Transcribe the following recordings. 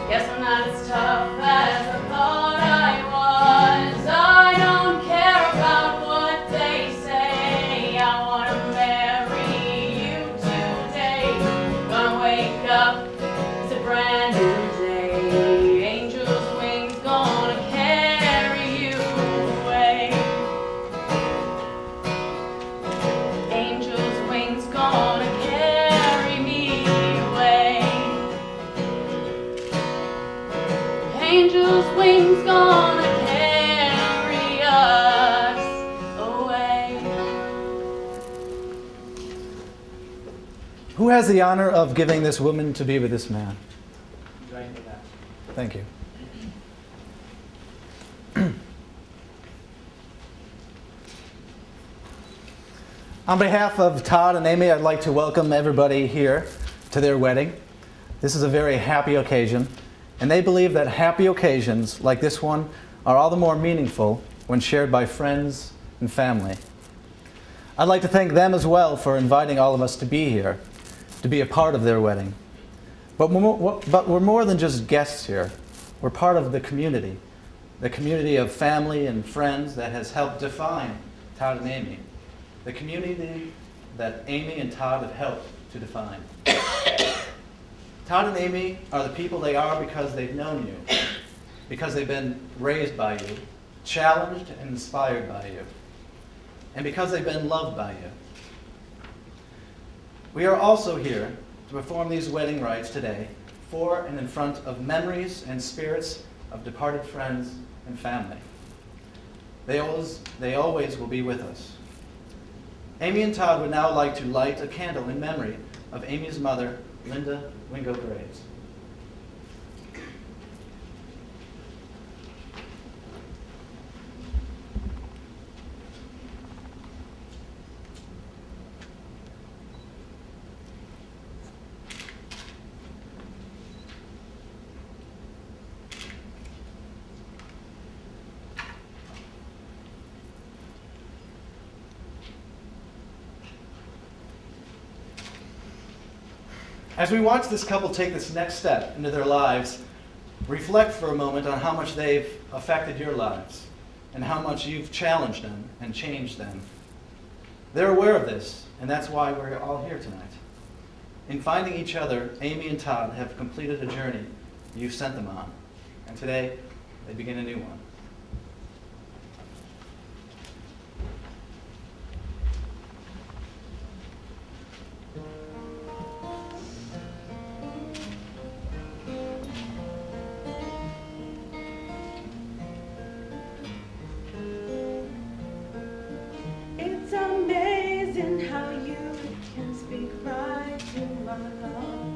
Guess I'm not as tough as I thought I was. I don't care about what they say. I want to marry you today. Gonna wake up, it's a brand new day. Angel's wings gonna carry you away. Angel's wings gonna carry me away. Angel's wings gonna carry us away. Who has the honor of giving this woman to be with this man? Right to that. Thank you. On behalf of Todd and Amy, I'd like to welcome everybody here to their wedding. This is a very happy occasion, and they believe that happy occasions like this one are all the more meaningful when shared by friends and family. I'd like to thank them as well for inviting all of us to be here, to be a part of their wedding. But we're more than just guests here. We're part of the community of family and friends that has helped define Todd and Amy, the community that Amy and Todd have helped to define. Todd and Amy are the people they are because they've known you, because they've been raised by you, challenged and inspired by you, and because they've been loved by you. We are also here to perform these wedding rites today for and in front of memories and spirits of departed friends and family. They always will be with us. Amy and Todd would now like to light a candle in memory of Amy's mother, Linda Wingo Graves. As we watch this couple take this next step into their lives, reflect for a moment on how much they've affected your lives and how much you've challenged them and changed them. They're aware of this, and that's why we're all here tonight. In finding each other, Amy and Todd have completed a journey you've sent them on, and today they begin a new one. It's amazing how you can speak right to my love.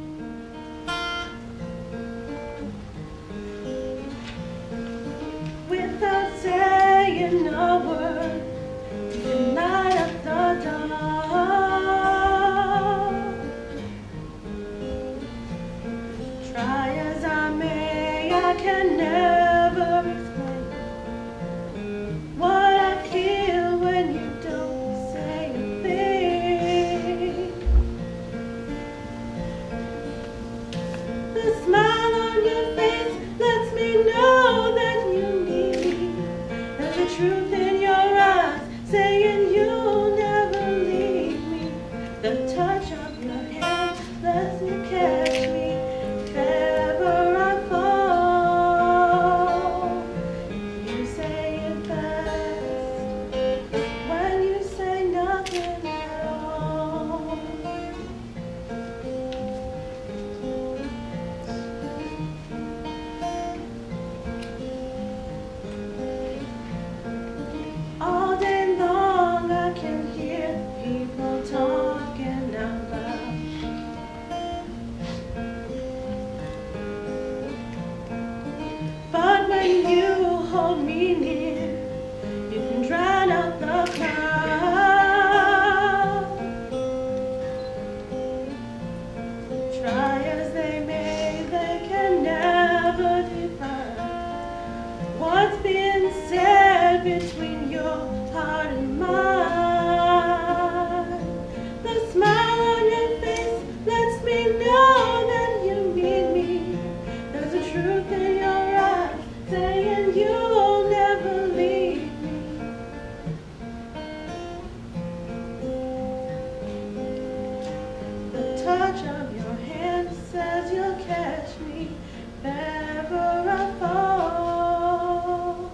touch of your hand says you'll catch me if ever I fall.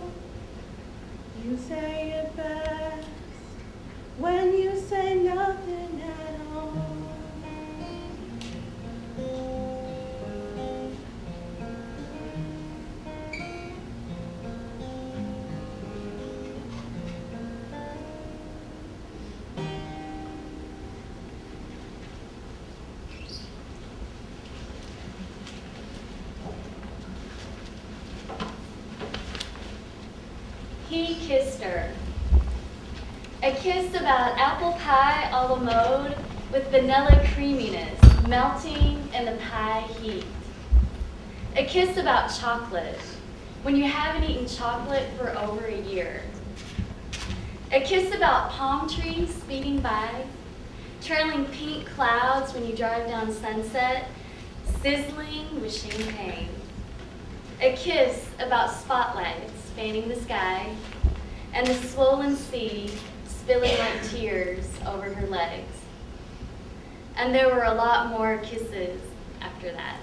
You say it best when you say nothing at all. He kissed her. A kiss about apple pie a la mode with vanilla creaminess melting in the pie heat. A kiss about chocolate when you haven't eaten chocolate for over a year. A kiss about palm trees speeding by, trailing pink clouds when you drive down Sunset, sizzling with champagne. A kiss about spotlights fanning the sky, and the swollen sea spilling like tears over her legs. And there were a lot more kisses after that.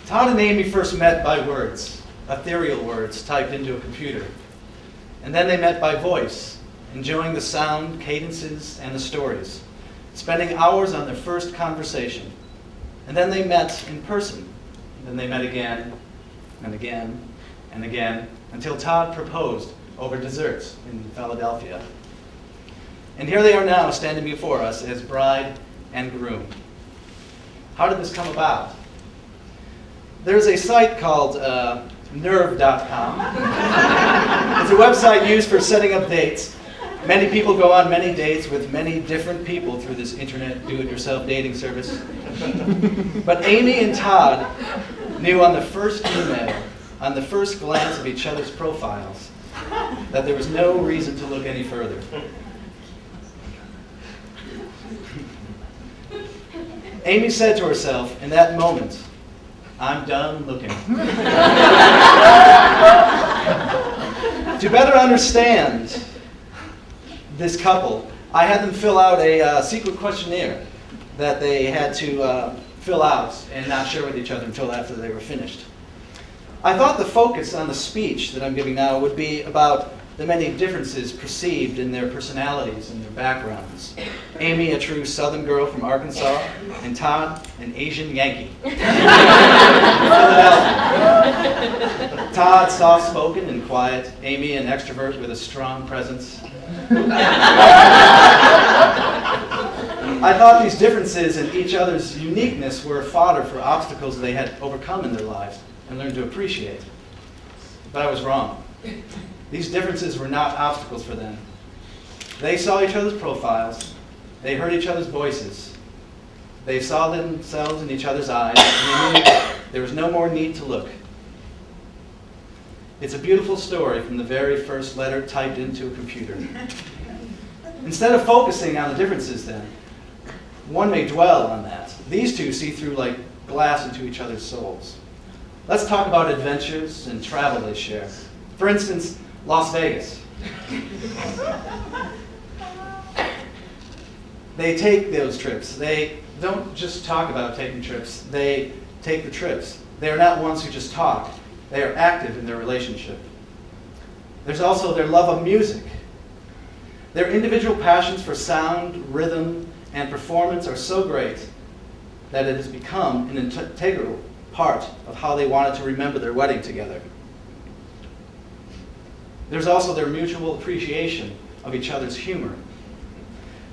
Todd and Amy first met by words, ethereal words typed into a computer. And then they met by voice, enjoying the sound, cadences, and the stories, spending hours on their first conversation. And then they met in person. And then they met again, and again, and again, until Todd proposed over dessert in Philadelphia. And here they are now, standing before us as bride and groom. How did this come about? There's a site called Nerve.com. It's a website used for setting up dates. Many people go on many dates with many different people through this internet do-it-yourself dating service. But Amy and Todd knew on the first email, on the first glance of each other's profiles, that there was no reason to look any further. Amy said to herself in that moment, "I'm done looking." To better understand this couple, I had them fill out a secret questionnaire that they had to fill out and not share with each other until after they were finished. I thought the focus on the speech that I'm giving now would be about the many differences perceived in their personalities and their backgrounds. Amy, a true Southern girl from Arkansas, and Todd, an Asian Yankee. Philadelphia. Todd, soft-spoken and quiet. Amy, an extrovert with a strong presence. I thought these differences and each other's uniqueness were fodder for obstacles they had overcome in their lives and learned to appreciate. But I was wrong. These differences were not obstacles for them. They saw each other's profiles. They heard each other's voices. They saw themselves in each other's eyes, and they knew there was no more need to look. It's a beautiful story from the very first letter typed into a computer. Instead of focusing on the differences then, one may dwell on that. These two see through like glass into each other's souls. Let's talk about adventures and travel they share. For instance, Las Vegas. They take those trips. They don't just talk about taking trips. They take the trips. They are not ones who just talk. They are active in their relationship. There's also their love of music. Their individual passions for sound, rhythm, and performance are so great that it has become an integral part of how they wanted to remember their wedding together. There's also their mutual appreciation of each other's humor.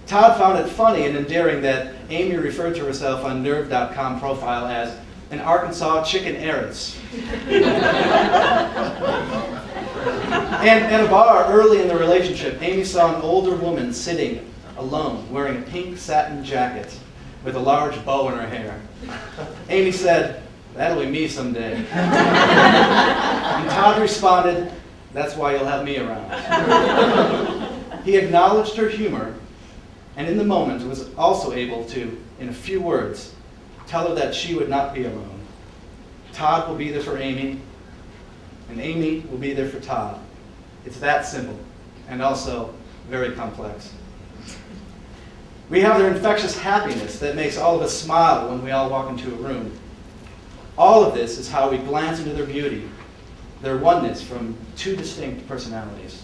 Todd found it funny and endearing that Amy referred to herself on Nerve.com profile as an Arkansas chicken heiress. And at a bar early in the relationship, Amy saw an older woman sitting alone, wearing a pink satin jacket with a large bow in her hair. Amy said, "That'll be me someday." And Todd responded, "That's why you'll have me around." He acknowledged her humor, and in the moment was also able to, in a few words, tell her that she would not be alone. Todd will be there for Amy, and Amy will be there for Todd. It's that simple, and also very complex. We have their infectious happiness that makes all of us smile when we all walk into a room. All of this is how we glance into their beauty, their oneness from two distinct personalities.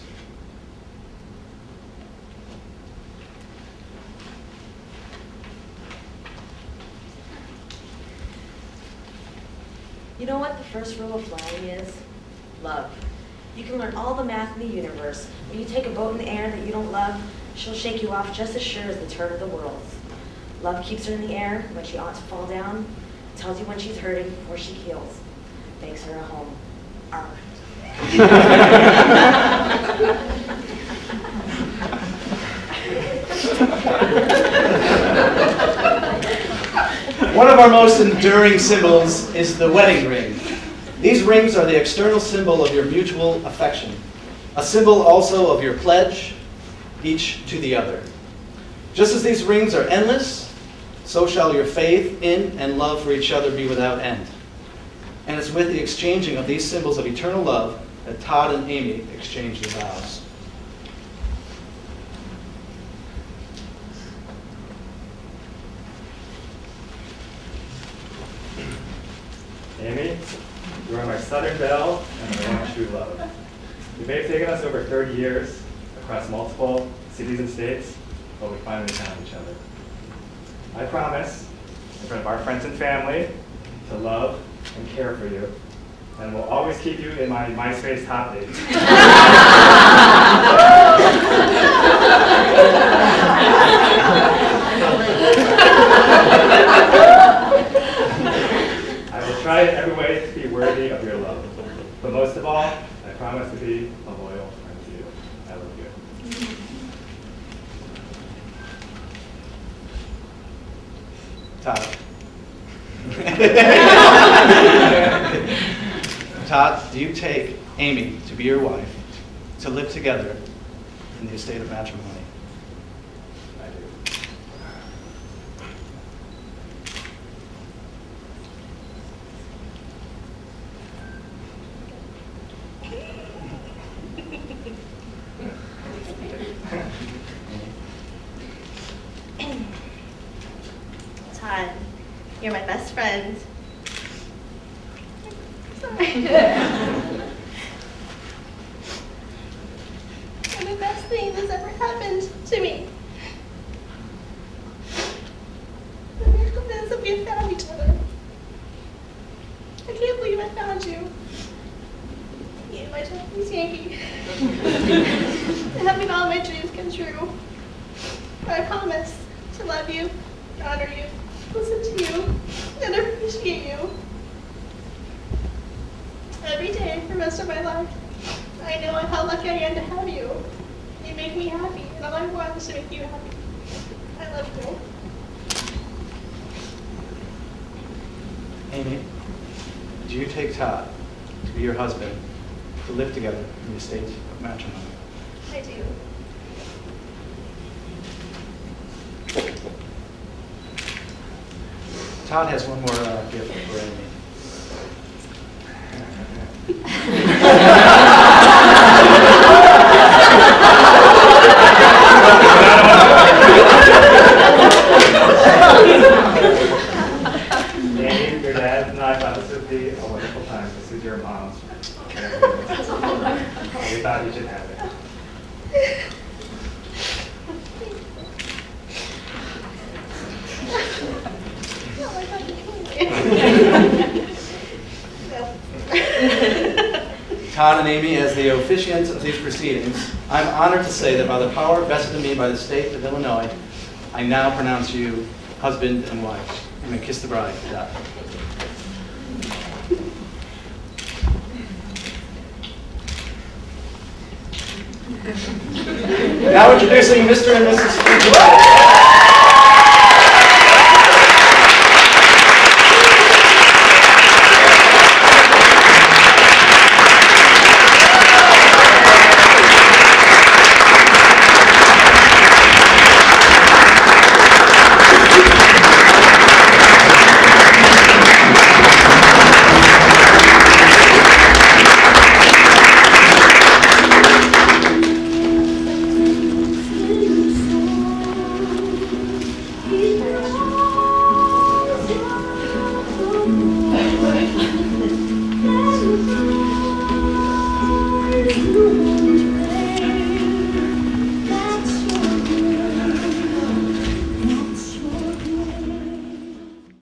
You know what the first rule of flying is? Love. You can learn all the math in the universe. When you take a boat in the air that you don't love, she'll shake you off just as sure as the turn of the world. Love keeps her in the air when she ought to fall down, tells you when she's hurting before she heals, makes her a home. Arr. One of our most enduring symbols is the wedding ring. These rings are the external symbol of your mutual affection, a symbol also of your pledge, each to the other. Just as these rings are endless, so shall your faith in and love for each other be without end. And it's with the exchanging of these symbols of eternal love that Todd and Amy exchanged their vows. Amy, you are my Southern Belle and my one true love. It may have taken us over 30 years across multiple cities and states, but we finally found each other. I promise, in front of our friends and family, to love and care for you, and will always keep you in my MySpace top dates. I will try in every way to be worthy of your love. But most of all, I promise to be a loyal friend to you. I love you. Todd. Todd, do you take Amy to be your wife, to live together in the estate of matrimony? I do. Todd, you're my best friend. Sorry. You're the best thing that's ever happened to me. The miracle is that we have found each other. I can't believe I found you. You, my Japanese Yankee. To help me all my dreams come true. I promise to love you, honor you, listen to you, and appreciate you. Every day for the rest of my life, I know how lucky I am to have you. You make me happy, and all I want is to make you happy. I love you. Amy, do you take Todd to be your husband, to live together in the estate of matrimony? I do. Todd has one more gift for Amy. Amy, your dad and I thought this would be a wonderful time. This is your mom's. We thought you should have it. Oh my God, you're killing me. Todd and Amy, as the officiants of these proceedings, I'm honored to say that by the power vested in me by the state of Illinois, I now pronounce you husband and wife. You may kiss the bride. Yeah. Now introducing Mr. and Mrs. Fugate.